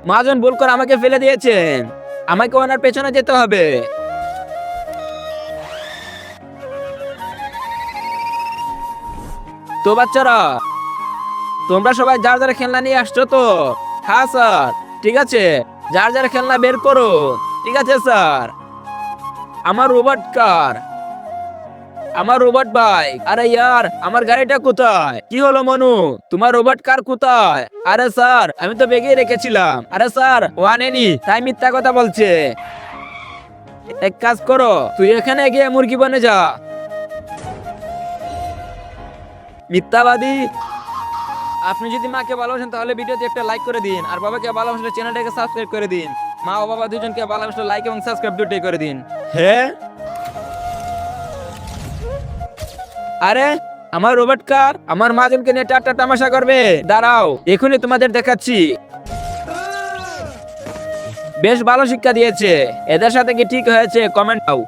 মহাজন ভুল করে আমাকে ফেলে দিয়েছেন, আমাকে ওনার পেছনে যেতে হবে। তো বাচ্চারা, তোমরা সবাই যার যার খেলনা নিয়ে আসছো তো? হ্যাঁ স্যার, ঠিক আছে, যার যার খেলনা বের করো। ঠিক আছে স্যার। আমার রোবট কার, আমার রোবট বাইক। আরে ইয়ার, আমার গাড়িটা কোথায়? কি হলো মনু, তোমার রোবট কার কোথায়? আরে স্যার, আমি তো বেগেই রেখেছিলাম। আরে স্যার, ও আনেনি, তাই মিথ্যা কথা বলছে। এক কাজ করো, তুই এখানে গিয়ে মুরগি বনে যা। মিথ্যাবাদী। আপনি যদি মাকে ভালোবাসেন তাহলে ভিডিওতে একটা লাইক করে দিন, আর বাবাকে ভালোবাসলে চ্যানেলটাকে সাবস্ক্রাইব করে দিন। মা ও বাবা দুজনকে ভালোবাসলে লাইক এবং সাবস্ক্রাইব দুটোই করে দিন। হ্যাঁ, আরে আমার রোবট কার আমার মহাজনকে নিয়ে টাটা তামাশা করবে? দাঁড়াও, এখনই তোমাদের দেখাচ্ছি। বেশ ভালো শিক্ষা দিয়েছে, এদের সাথে কি ঠিক হয়েছে? কমেন্ট দাও।